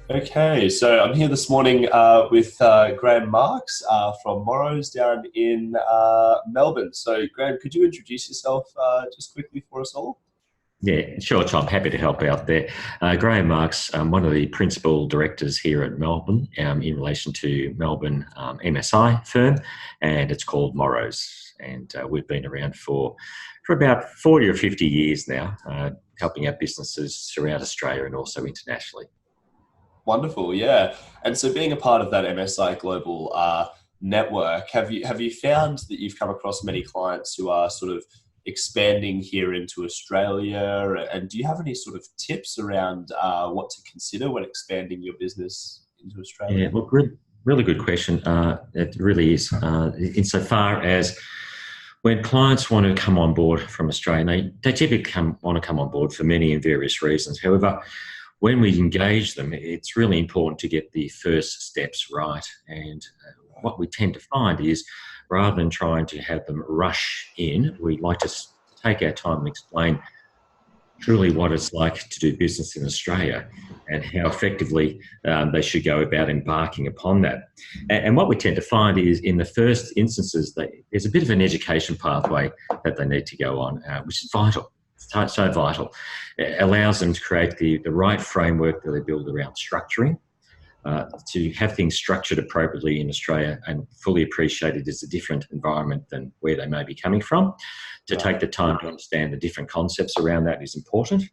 Okay, so I'm here this morning with Graeme Marks from Morrows down in Melbourne. So, Graeme, could you introduce yourself just quickly for us all? Yeah, sure, Tom. Happy to help out there. Graeme Marks, one of the principal directors here at Melbourne in relation to Melbourne MSI firm, and it's called Morrows. And we've been around for about 40 or 50 years now, helping out businesses throughout Australia and also internationally. Wonderful, yeah. And so, being a part of that MSI Global network, have you found that you've come across many clients who are sort of expanding here into Australia? And do you have any sort of tips around what to consider when expanding your business into Yeah, Australia? look, really good question. It really is. Insofar as when clients want to come on board from Australia, they typically want to come on board for many and various reasons. However, when we engage them, it's really important to get the first steps right. And what we tend to find is rather than trying to have them rush in, we like to take our time and explain truly what it's like to do business in Australia and how effectively they should go about embarking upon that. And what we tend to find is in the first instances, there's a bit of an education pathway that they need to go on, which is vital. It's so vital. It allows them to create the right framework that they build around structuring, to have things structured appropriately in Australia and fully appreciated as a different environment than where they may be coming from. To take the time to understand the different concepts around that is important.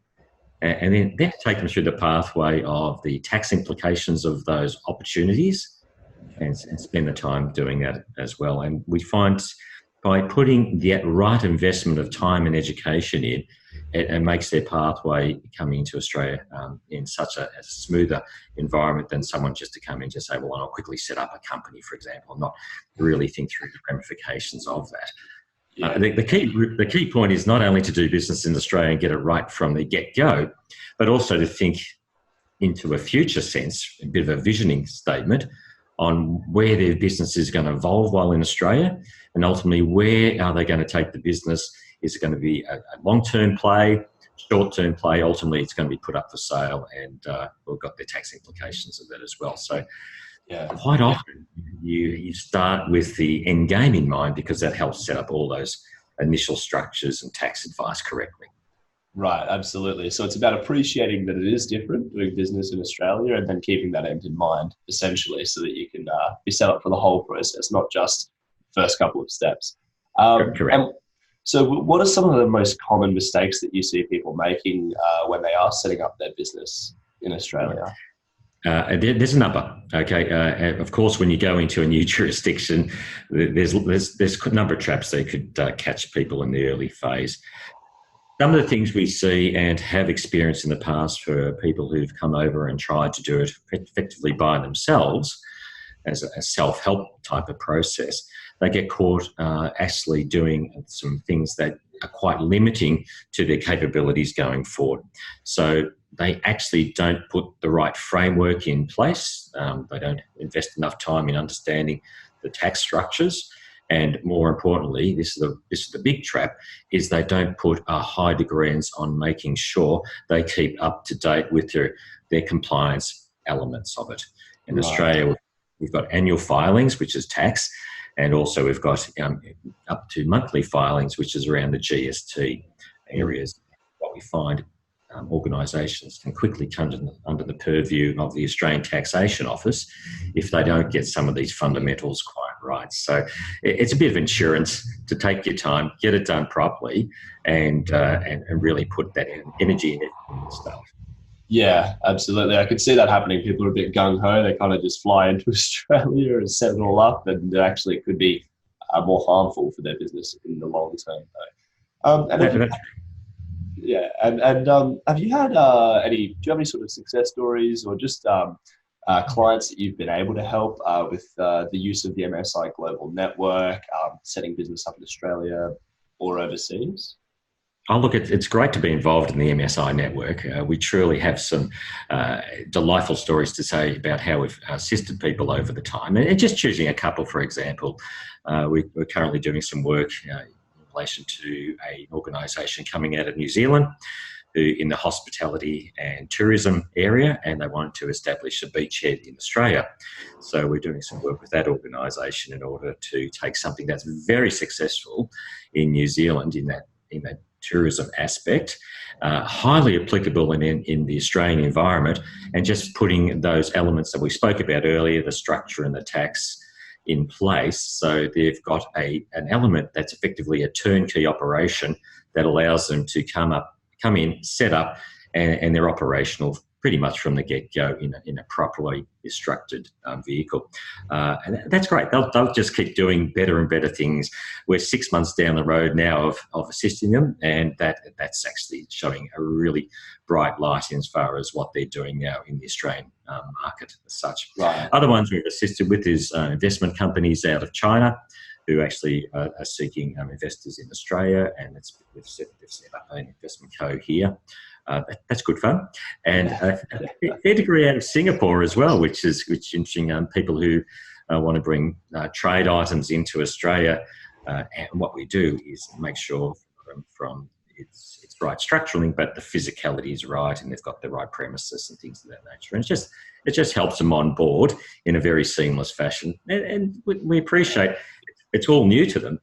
And then take them through the pathway of the tax implications of those opportunities and spend the time doing that as well. And we find by putting the right investment of time and education in, it makes their pathway coming into Australia in such a smoother environment than someone just to come in and just say, well, I'll quickly set up a company, for example, and not really think through the ramifications of that. Yeah. The key point is not only to do business in Australia and get it right from the get-go, but also to think into a future sense, a bit of a visioning statement on where their business is going to evolve while in Australia, and ultimately where are they going to take the business. Is it going to be a long-term play, short-term play? Ultimately, it's going to be put up for sale, and we've got the tax implications of that as well. So Yeah. quite often you start with the end game in mind because that helps set up all those initial structures and tax advice correctly. Right, absolutely. So it's about appreciating that it is different doing business in Australia and then keeping that end in mind, essentially, so that you can be set up for the whole process, not just the first couple of steps. Correct. And so what are some of the most common mistakes that you see people making when they are setting up their business in Australia? There's a number. Okay, of course, when you go into a new jurisdiction, there's a number of traps that could catch people in the early phase. Some of the things we see and have experienced in the past for people who've come over and tried to do it effectively by themselves as a self-help type of process, they get caught actually doing some things that are quite limiting to their capabilities going forward. So they actually don't put the right framework in place. They don't invest enough time in understanding the tax structures. And more importantly, this is the big trap, is they don't put a high degree on making sure they keep up to date with their compliance elements of it. In Australia, we've got annual filings, which is tax, and also we've got up to monthly filings, which is around the GST areas. What we find, organisations can quickly come under the purview of the Australian Taxation Office if they don't get some of these fundamentals quite right. So it's a bit of insurance to take your time, get it done properly, and really put that energy in it from the start. Yeah, absolutely. I could see that happening. People are a bit gung-ho. They kind of just fly into Australia and set it all up, and actually it could be more harmful for their business in the long term. Have you had do you have any sort of success stories or just clients that you've been able to help with the use of the MSI Global Network, setting business up in Australia or overseas? Oh, look, it's great to be involved in the MSI network. We truly have some delightful stories to say about how we've assisted people over the time. And just choosing a couple, for example, we're currently doing some work in relation to an organisation coming out of New Zealand who in the hospitality and tourism area, and they wanted to establish a beachhead in Australia. So we're doing some work with that organisation in order to take something that's very successful in New Zealand in that tourism aspect, highly applicable in the Australian environment, and just putting those elements that we spoke about earlier, the structure and the tax, in place. So they've got an element that's effectively a turnkey operation that allows them to come in, set up, and they're operational pretty much from the get-go in a properly structured vehicle. And that's great. They'll just keep doing better and better things. We're 6 months down the road now of assisting them, and that's actually showing a really bright light as far as what they're doing now in the Australian market as such. Right. Other ones we've assisted with is investment companies out of China who actually are seeking investors in Australia, and they've set up an investment co here. That's good fun, and a fair degree out of Singapore as well, which is interesting. People who want to bring trade items into Australia, and what we do is make sure from it's right structurally, but the physicality is right, and they've got the right premises and things of that nature. And it just helps them on board in a very seamless fashion, and we appreciate it's all new to them,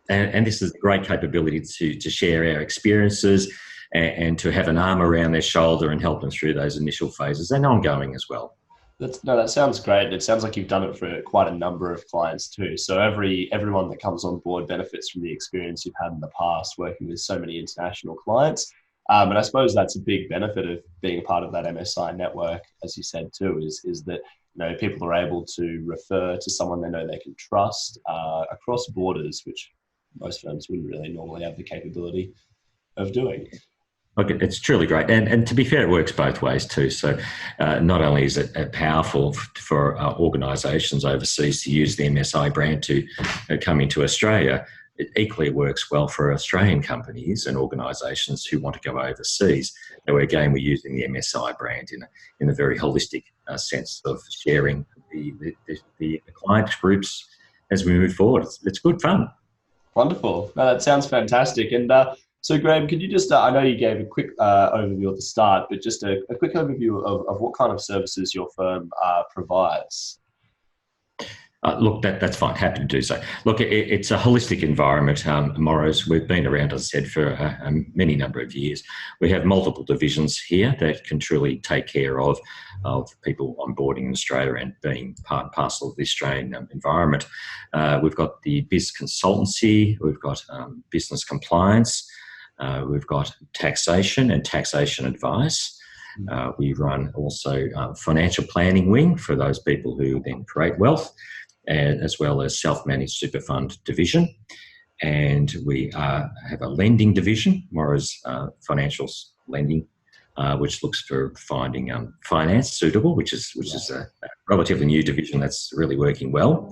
and this is a great capability to share our experiences and to have an arm around their shoulder and help them through those initial phases and ongoing as well. That sounds great. It sounds like you've done it for quite a number of clients too. So everyone that comes on board benefits from the experience you've had in the past working with so many international clients. And I suppose that's a big benefit of being a part of that MSI network, as you said too, is that people are able to refer to someone they know they can trust across borders, which most firms wouldn't really normally have the capability of doing. Look, it's truly great. And to be fair, it works both ways too. So not only is it powerful for organisations overseas to use the MSI brand to come into Australia, it equally works well for Australian companies and organisations who want to go overseas. Now, again, we're using the MSI brand in a very holistic sense of sharing the client groups as we move forward. It's good fun. Wonderful. No, that sounds fantastic. And so, Graeme, could you just, I know you gave a quick overview at the start, but just a quick overview of what kind of services your firm provides. Look, that's fine. Happy to do so. Look, it's a holistic environment. Morrows, we've been around, as I said, for a many number of years. We have multiple divisions here that can truly take care of people onboarding in Australia and being part and parcel of the Australian environment. We've got the biz consultancy. We've got business compliance. We've got taxation and taxation advice. We run also financial planning wing for those people who then create wealth, and as well as self-managed super fund division. And we have a lending division, Morrows Financial Lending, which looks for finding finance suitable, which is a relatively new division that's really working well.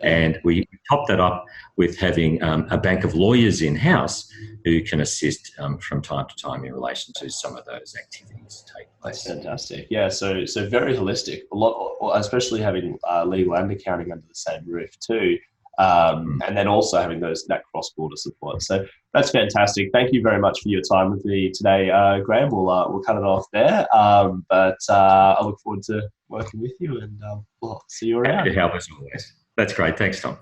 And we top that up with having a bank of lawyers in-house who can assist from time to time in relation to some of those activities take place. That's fantastic. Yeah, so very holistic. A lot, especially having legal and accounting under the same roof too, and then also having that cross-border support. So that's fantastic. Thank you very much for your time with me today, Graeme. We'll cut it off there, but I look forward to working with you, and we'll see you around. Happy to help as always. That's great. Thanks, Tom.